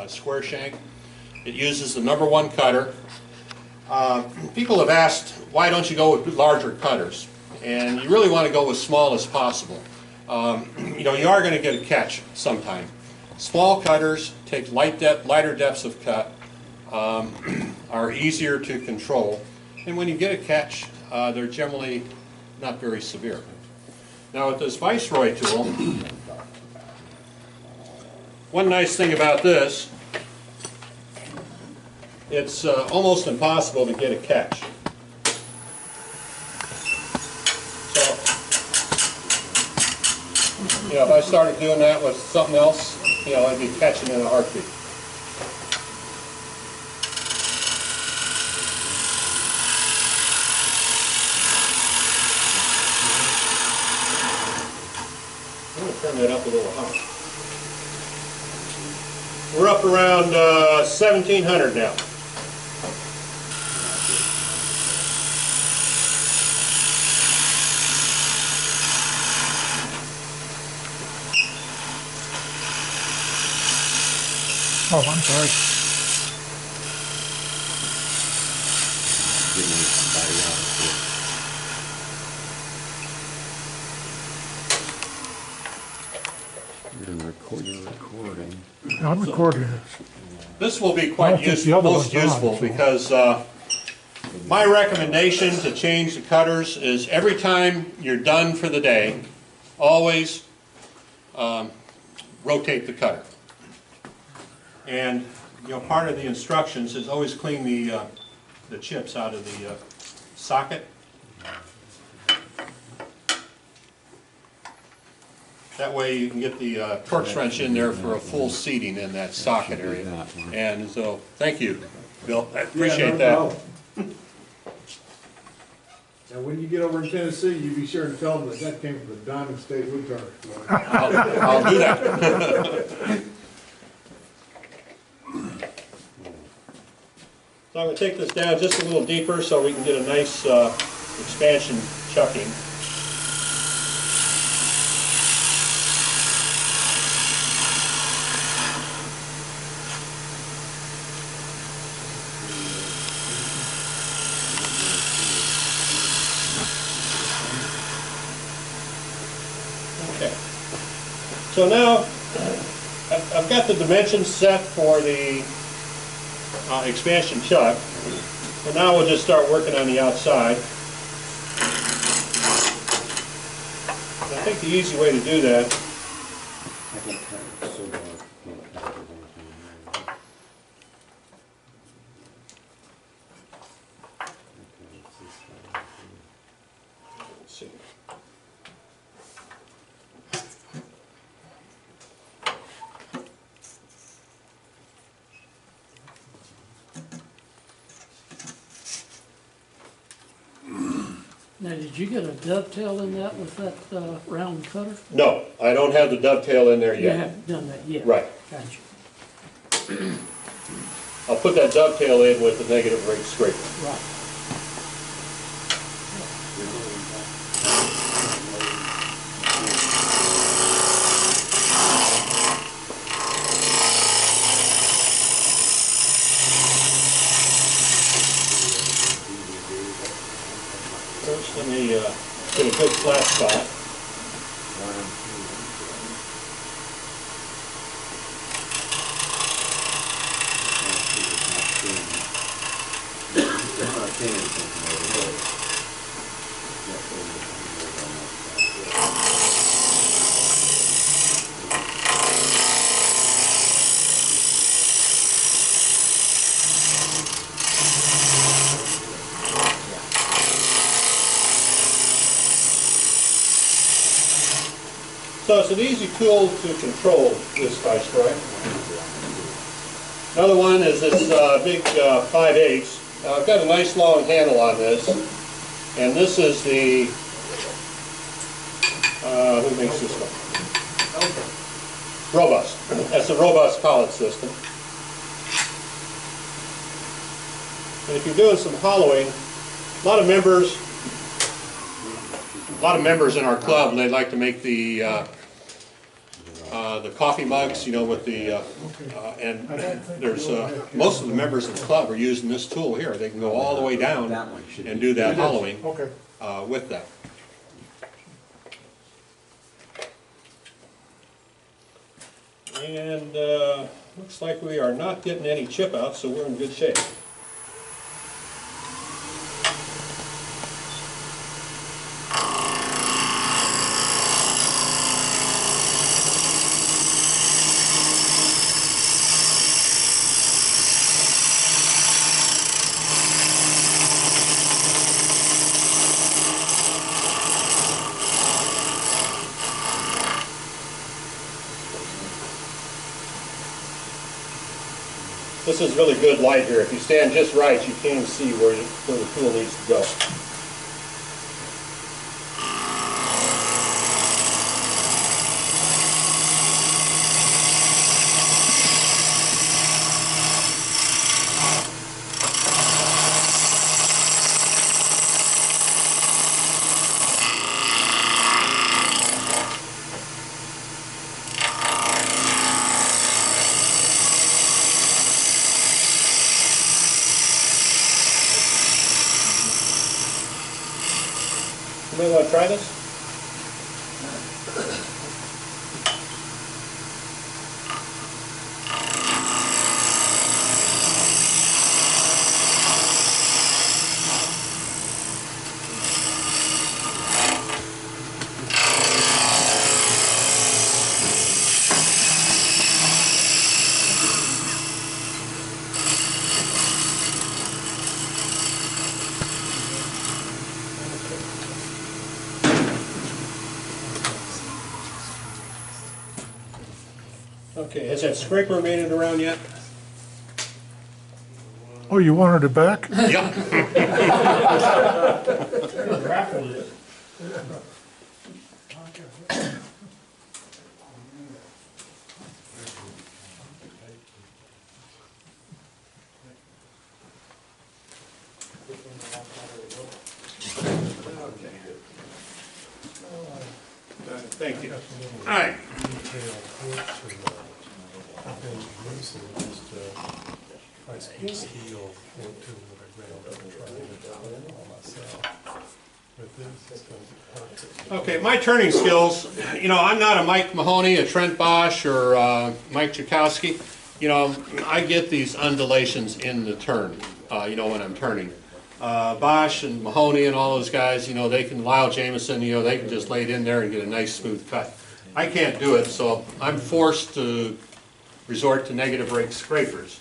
square shank. It uses the #1 cutter. People have asked, why don't you go with larger cutters? And you really want to go as small as possible. You know, you are going to get a catch sometime. Small cutters take lighter depths of cut, are easier to control, and when you get a catch, they're generally not very severe. Now with this Viceroy tool, one nice thing about this, it's almost impossible to get a catch. So, you know, if I started doing that with something else, you know, I'd be catching in a heartbeat. I'm going to turn that up a little higher. We're up around 1700 now. Oh, I'm sorry. You're recording. I'm recording it. This will be quite most useful because my recommendation to change the cutters is every time you're done for the day, always rotate the cutter. And you know, part of the instructions is always clean the chips out of the socket. That way you can get the Torx wrench in there for a full seating in that socket area. And so, thank you, Bill. I appreciate that. Now, when you get over in Tennessee, you be sure to tell them that that came from the Diamond State Woodturner. I'll do that. So I'm going to take this down just a little deeper so we can get a nice expansion chucking. Okay. So now I've got the dimensions set for the expansion chuck. So now we'll just start working on the outside. And I think the easy way to do that Now, did you get a dovetail in that with that round cutter? No, I don't have the dovetail in there yet. You haven't done that yet? Right. Gotcha. I'll put that dovetail in with the negative rate scraper. Right. First, let me get a good flat spot. So it's an easy tool to control this Viceroy. Another one is this big 5/8. I've got a nice long handle on this, and this is the, who makes this one? Robust. That's a Robust collet system. And if you're doing some hollowing, a lot of members in our club, they'd like to make the the coffee mugs, you know, with the, and there's, most of the members of the club are using this tool here. They can go all the way down and do that hollowing Okay. with that. And looks like we are not getting any chip out, so we're in good shape. This is really good light here. If you stand just right, you can see where the tool needs to go. You may want to try this. Okay, has that scraper made it around yet? Oh, you wanted it back? Yeah. Thank you. All right. Okay, my turning skills, you know, I'm not a Mike Mahoney, a Trent Bosch, or Mike Chakowski. You know, I get these undulations in the turn, you know, when I'm turning. Bosch and Mahoney and all those guys, you know, they can, Lyle Jameson, you know, they can just lay it in there and get a nice smooth cut. I can't do it, so I'm forced to resort to negative rake scrapers.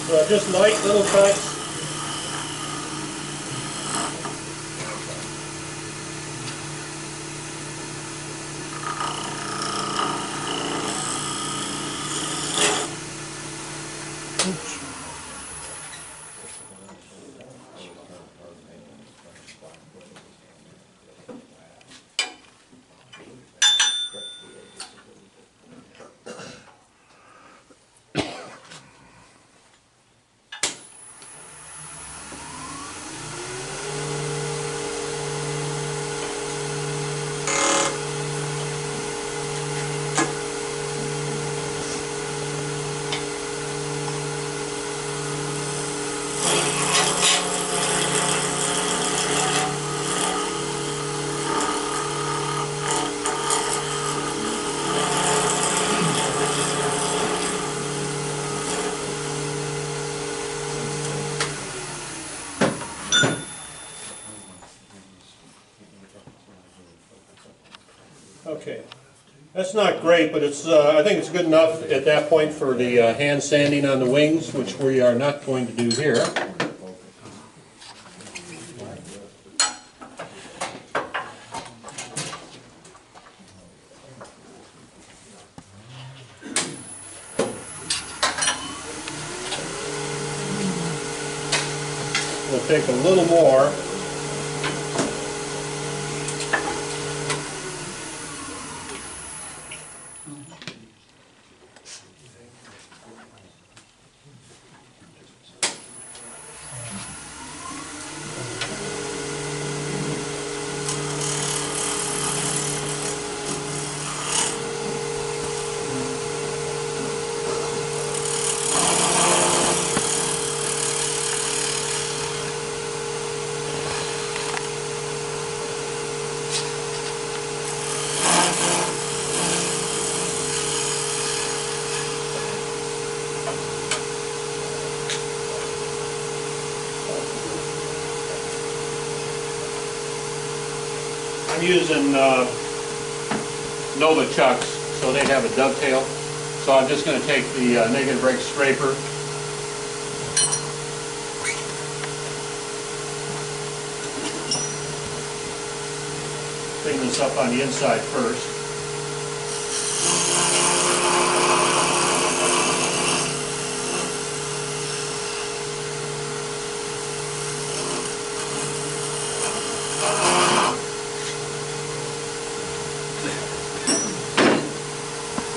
So just light little cuts. Okay, that's not great, but it's, I think it's good enough at that point for the hand sanding on the wings, which we are not going to do here. we'll take a little more. I'm using Nova chucks, so they have a dovetail. So I'm just going to take the negative brake scraper. Clean this up on the inside first.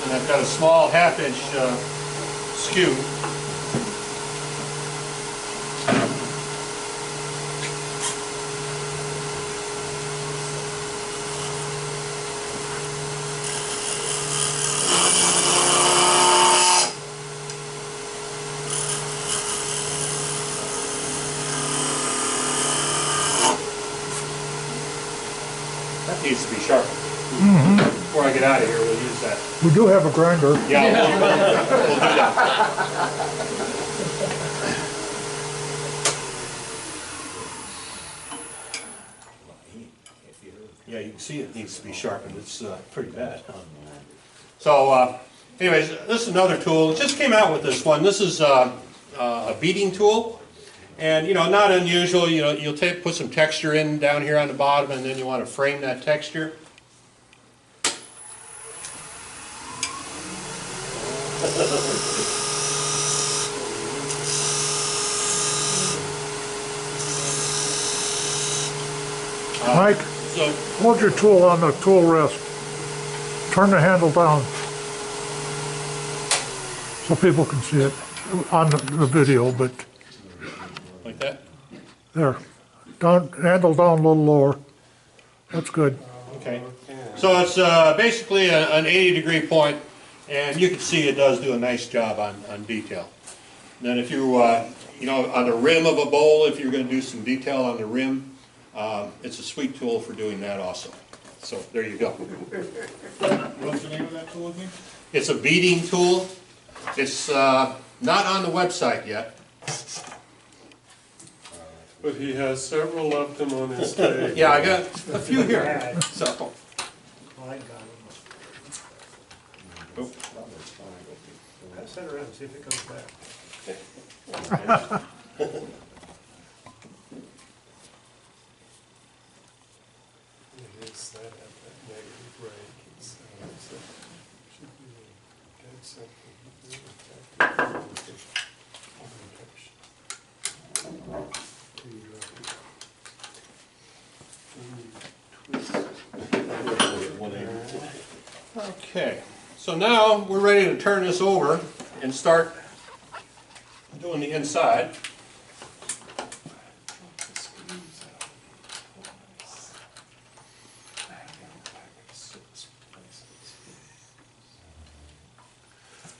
And I've got a small half-inch skew. That needs to be sharpened. Before I get out of here, we'll use that. We do have a grinder. Yeah, we'll do that. Yeah, you can see it needs to be sharpened. It's pretty bad. So, anyways, this is another tool. It just came out with this one. This is a beading tool. And, you know, not unusual. You know, you'll put some texture in down here on the bottom, and then you want to frame that texture. Mike, So, hold your tool on the tool rest. Turn the handle down so people can see it on the video, but like that. there. Down, handle down a little lower. That's good. Okay. So it's basically an 80-degree point, and you can see it does do a nice job on detail. And then if you, you know, on the rim of a bowl, if you're going to do some detail on the rim, it's a sweet tool for doing that also. So there you go. What's the name of that tool again? It's a beading tool. It's not on the website yet. But he has several of them on his table. Yeah, I got a few here. So. Pass that around and see if it comes back. Here's that at that negative break. It's, so should be good something. Okay, so now we're ready to turn this over and start doing the inside.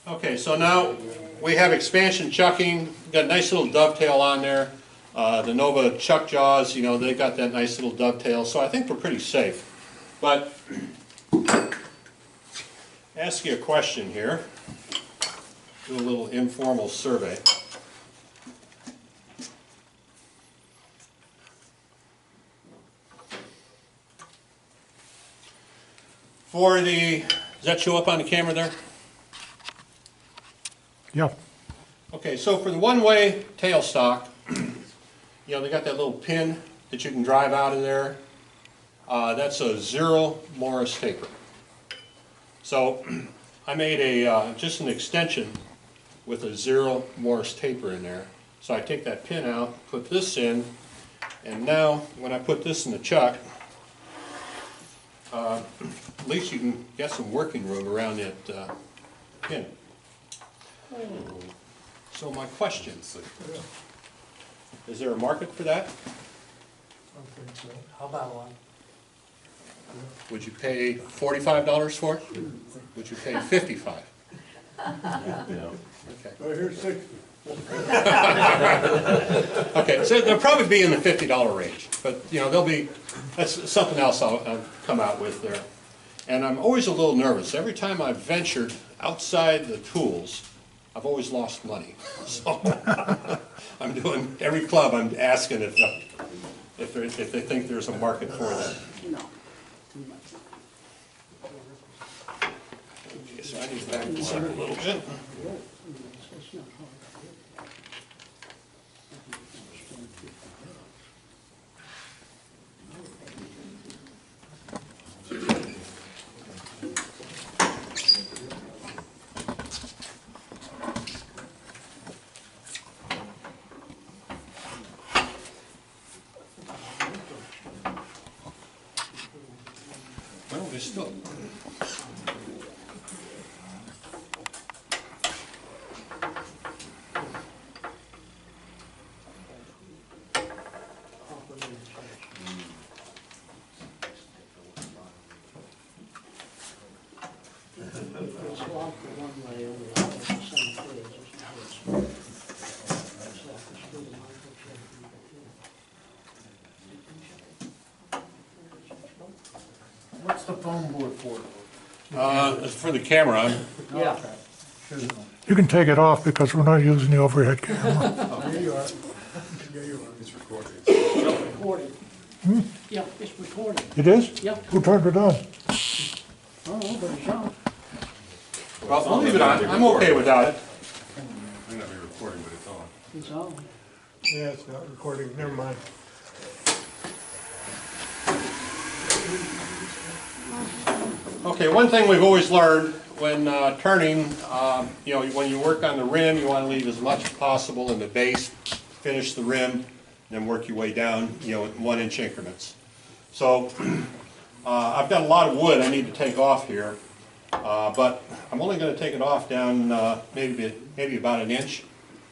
Okay, so now we have expansion chucking, got a nice little dovetail on there. The Nova chuck jaws, you know, they got that nice little dovetail, so I think we're pretty safe. But ask you a question here, do a little informal survey. For the, does that show up on the camera there? Yeah. Okay, so for the one-way tailstock, you know, they got that little pin that you can drive out of there. That's a 0 Morris taper. So I made a just an extension with a 0 Morris taper in there, So I take that pin out, put this in, and now when I put this in the chuck, at least you can get some working room around that pin. So my question, is there a market for that? How about one? Would you pay $45 for it? Would you pay $55? Okay. Oh, here's 60. Okay, so they'll probably be in the $50 range, but you know, they'll be, that's something else I'll come out with there. And I'm always a little nervous. Every time I've ventured outside the tools, I've always lost money. So I'm doing, every club I'm asking if they think there's a market for that. No, too much. Okay, so I need to back this up a little bit. Well, there's still. It's locked the one way over the other, the same page. It's how it's- it's like it's through the microchip. What's the phone board for? It's for the camera. Yeah. You can take it off because we're not using the overhead camera. There you are. Yeah, you are. It's recorded. Recorded. Yeah, it's recorded. It is? Yep. Who turned it on? Oh, but it's on. Well, I'll leave it on. I'm okay without it. May not be recording, but it's on. It's on. Yeah, it's not recording, never mind. Okay, one thing we've always learned when turning, you know, when you work on the rim, you want to leave as much as possible in the base, finish the rim, and then work your way down, you know, in 1-inch increments. So I've got a lot of wood I need to take off here, but I'm only going to take it off down maybe about 1 inch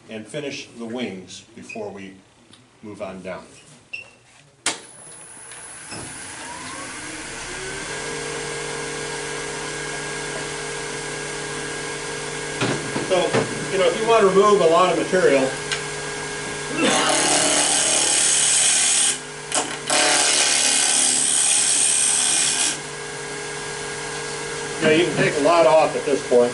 and finish the wings before we move on down. So, you know, if you want to remove a lot of material, yeah, you can take a lot off at this point.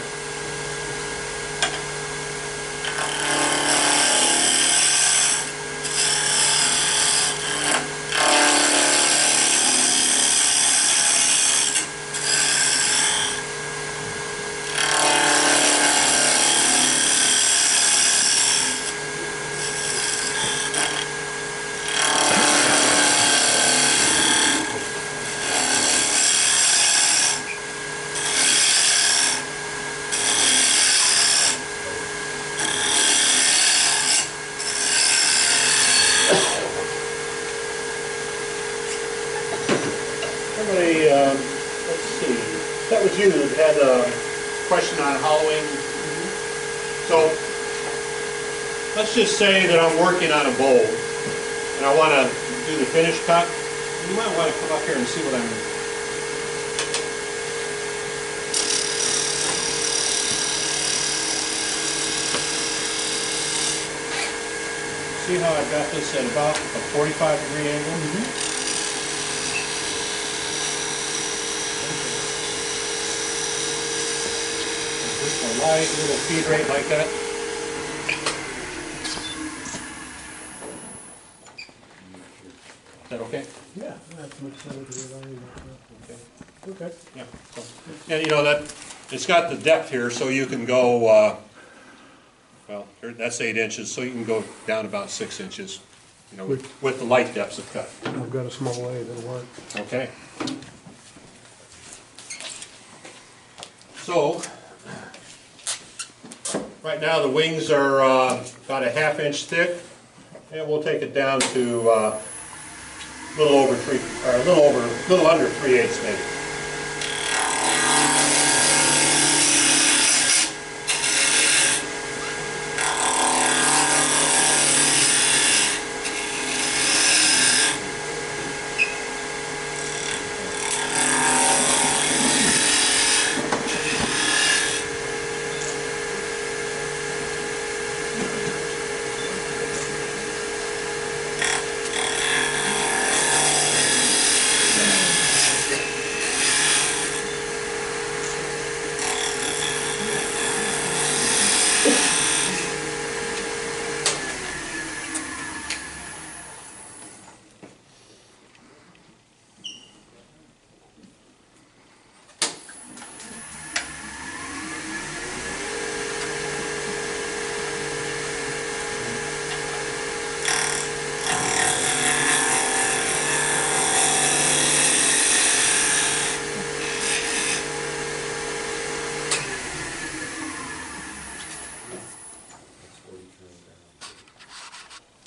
Somebody, let's see, that was you that had a question on hollowing. So, let's just say that I'm working on a bowl, and I want to do the finish cut. You might want to come up here and see what I'm. See how I've got this at about a 45-degree angle? Just a light little feed rate like that. Is that okay? Yeah, that's much better than Okay. Yeah. So, and you know that it's got the depth here, so you can go. Well, that's 8 inches, so you can go down about 6 inches. You know, with the light depths of cut. I've got a small A that'll work. Okay. So, Right now the wings are about a ½ inch thick, and we'll take it down to a little under 3/8 maybe.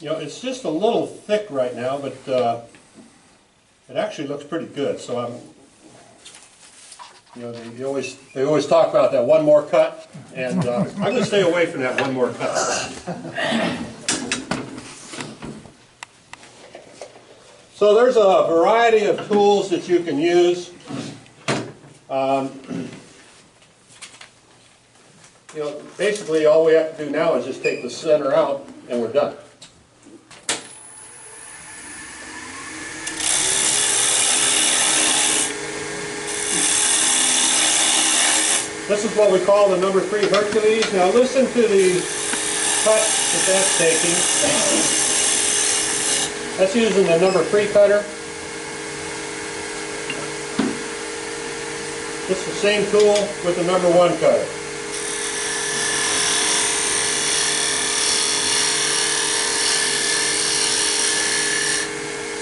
You know, it's just a little thick right now, but it actually looks pretty good. So you know, they always talk about that one more cut, and I'm going to stay away from that one more cut. So there's a variety of tools that you can use. You know, basically all we have to do now is just take the center out, and we're done. This is what we call the number 3 Hercules. Now listen to the cut that that's taking. That's using the number 3 cutter. It's the same tool with the number 1 cutter.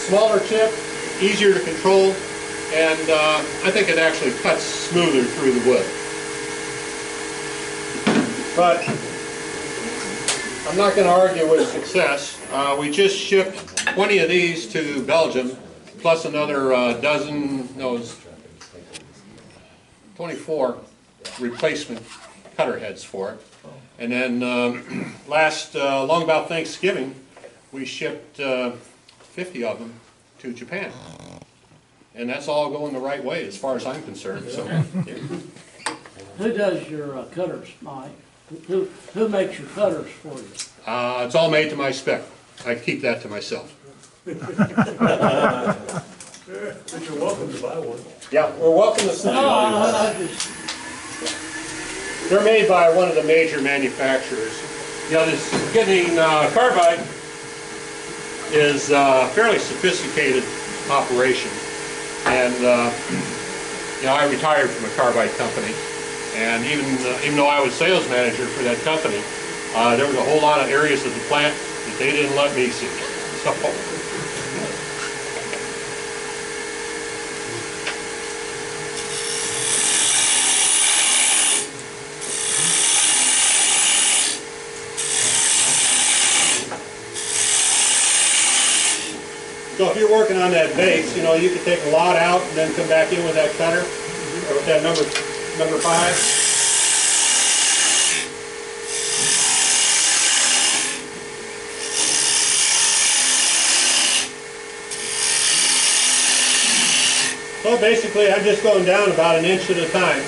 Smaller chip, easier to control, and I think it actually cuts smoother through the wood. But I'm not going to argue with success. We just shipped 20 of these to Belgium, plus another dozen, no, 24 replacement cutter heads for it. And then long about Thanksgiving, we shipped 50 of them to Japan. And that's all going the right way as far as I'm concerned. So, yeah. Who does your cutters, Mike? Who makes your cutters for you? It's all made to my spec. I keep that to myself. But you're welcome to buy one. Yeah, we're welcome to see They're made by one of the major manufacturers. You know, this getting carbide is a fairly sophisticated operation. And, you know, I retired from a carbide company. And even though I was sales manager for that company, there was a whole lot of areas of the plant that they didn't let me see. So, so if you're working on that base, you know, you can take a lot out and then come back in with that cutter, or with that number 5. So basically I'm just going down about 1 inch at a time.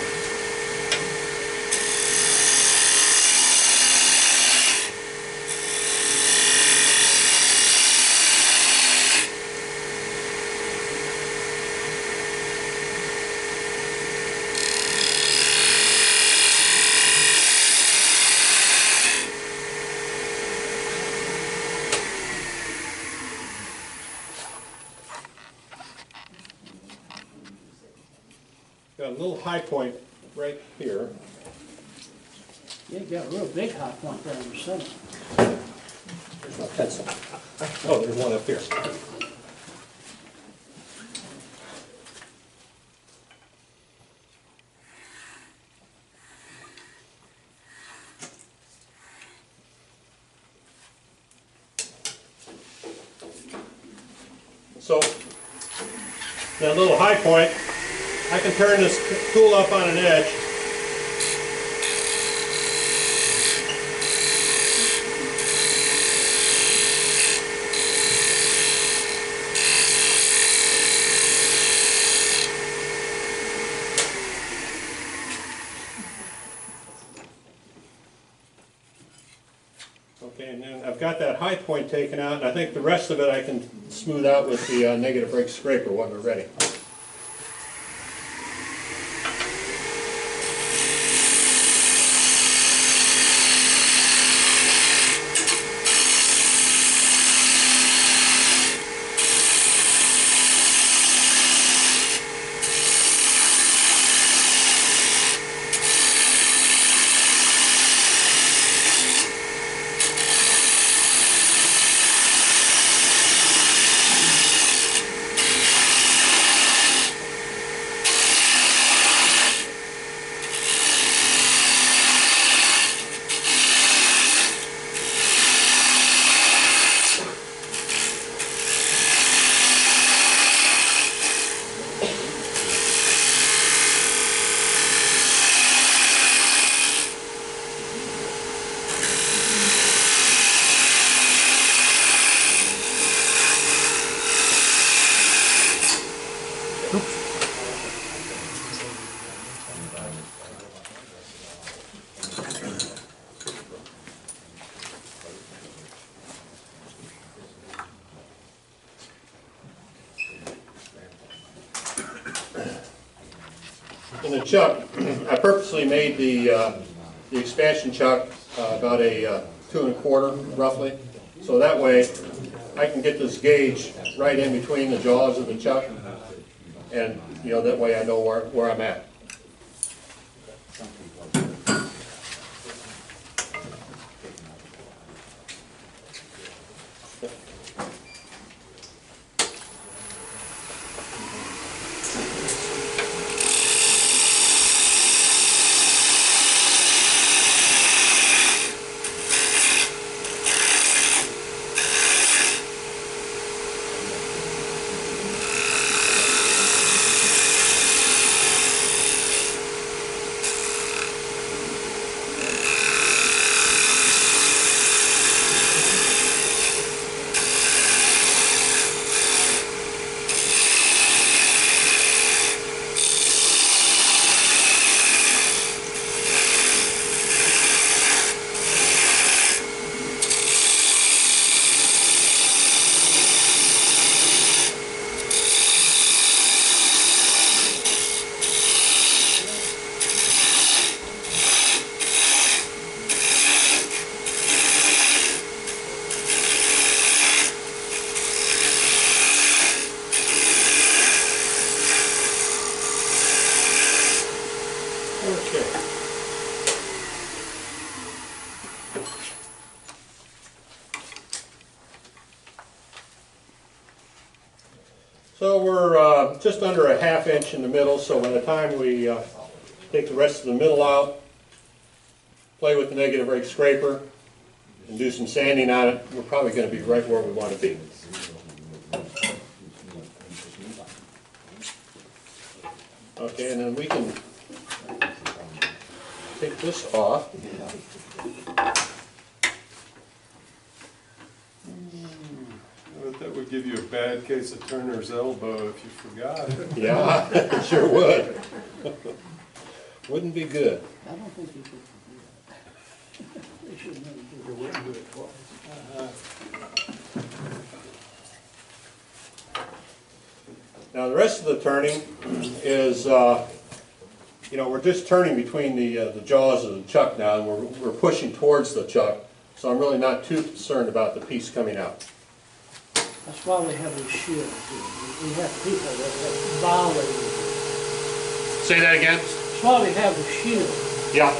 Got a little high point right here. You got a real big high point there in the center. There's my pencil. Oh, there's one up here. So that little high point, I can turn this tool up on an edge. Okay, and then I've got that high point taken out, and I think the rest of it I can smooth out with the negative rake scraper when we're ready. In the chuck, I purposely made the expansion chuck about a 2 1/4 roughly, so that way I can get this gauge right in between the jaws of the chuck, and that way I know where I'm at. So we're just under a 1/2 inch in the middle, so by the time we take the rest of the middle out, play with the negative rake scraper, and do some sanding on it, we're probably going to be right where we want to be. Okay, and then we can take this off. That would give you a bad case of Turner's elbow if you forgot. Yeah, it sure would. Wouldn't be good. I don't think you should do that. They should never do it. They wouldn't do it twice. Now the rest of the turning is, we're just turning between the jaws of the chuck now, and we're pushing towards the chuck, so I'm really not too concerned about the piece coming out. That's why we have these shields. We have people that have violated. Say that again? That's why we have the shield. Yeah.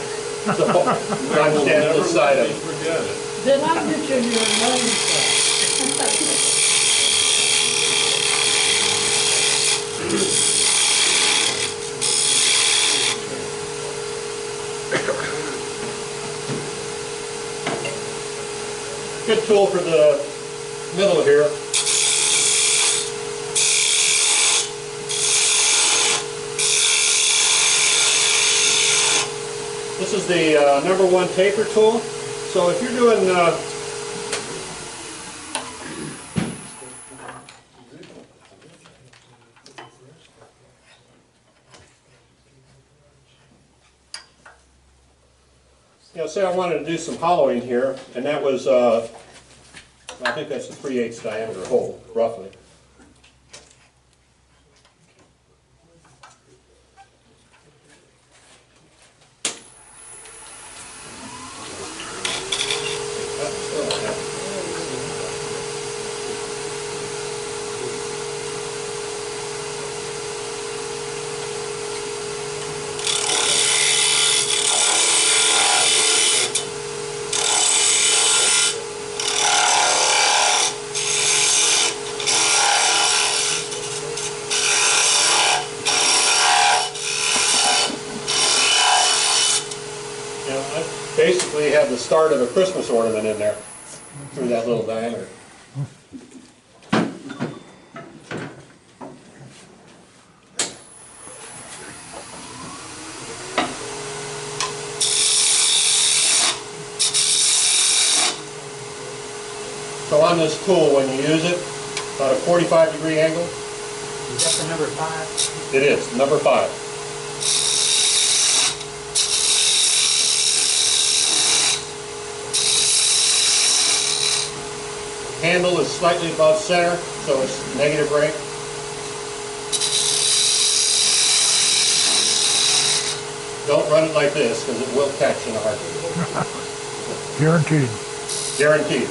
So, I'm standing this side of it. Forget it. Did I mention your name, sir? Good tool for the middle here. This is the #1 taper tool. So if you're doing say I wanted to do some hollowing here, and that was, I think that's a 3/8 diameter hole, roughly. Basically have the start of a Christmas ornament in there through that little diameter. So on this tool, when you use it, about a 45-degree angle. Is that the #5? It is, #5. Handle is slightly above center, so it's negative rate. Don't run it like this, because it will catch in a heartbeat. Guaranteed. Guaranteed.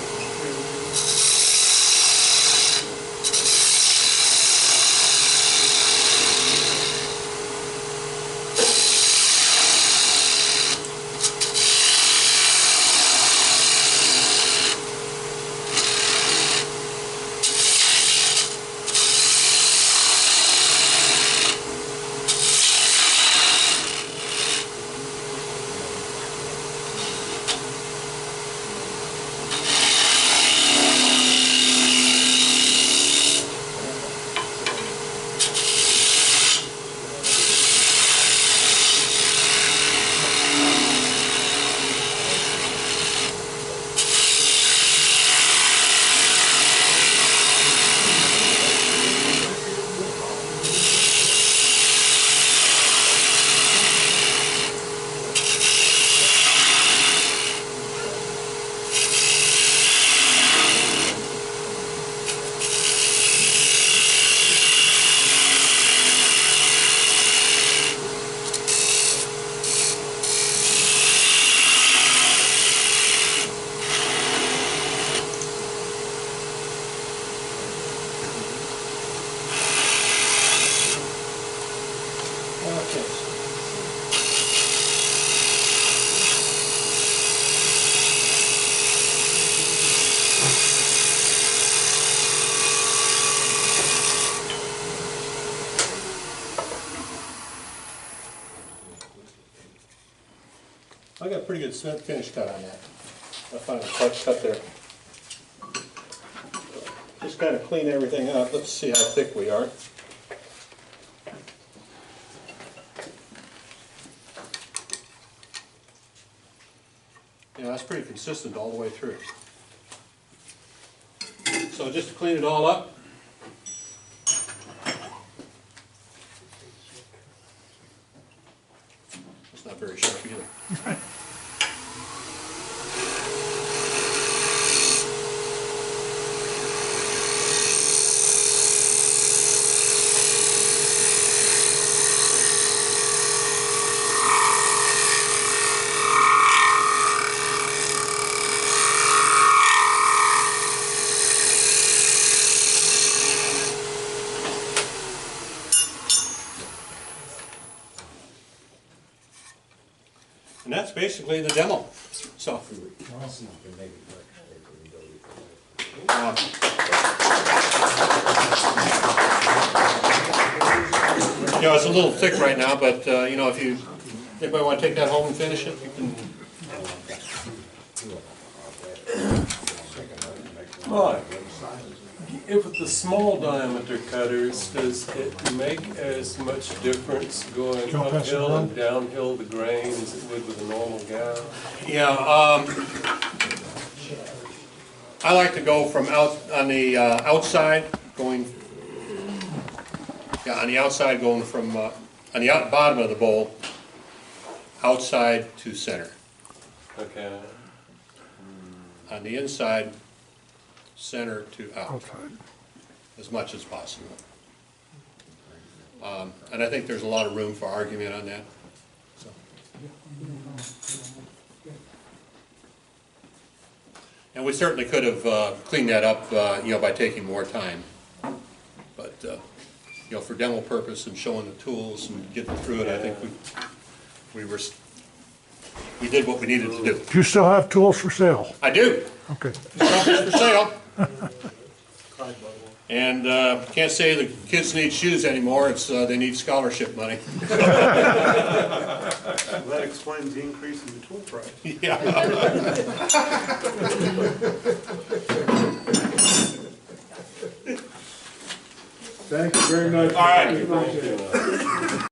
I got a pretty good finish cut on that. I find a cut there. Just kind of clean everything up. Let's see how thick we are. Yeah, that's pretty consistent all the way through. So just to clean it all up. It's not very sharp either. And that's basically the demo. So, it's a little thick right now, but if anybody want to take that home and finish it, you can. Hi. If with the small diameter cutters, does it make as much difference going Can I pass it uphill around? and downhill the grain as it would with a normal gown? Yeah, I like to go from on the outside, going, yeah, on the outside going from, on the bottom of the bowl, outside to center. Okay. On the inside, center to out, Outside. as much as possible. And I think there's a lot of room for argument on that. So. And we certainly could have cleaned that up, you know, by taking more time. But, you know, for demo purpose and showing the tools and getting through it, I think we did what we needed to do. Do you still have tools for sale? I do. Okay. Something's for sale. And can't say the kids need shoes anymore, it's, they need scholarship money. That explains the increase in the tool price. Yeah. Thank you very much. All right. Appreciate it.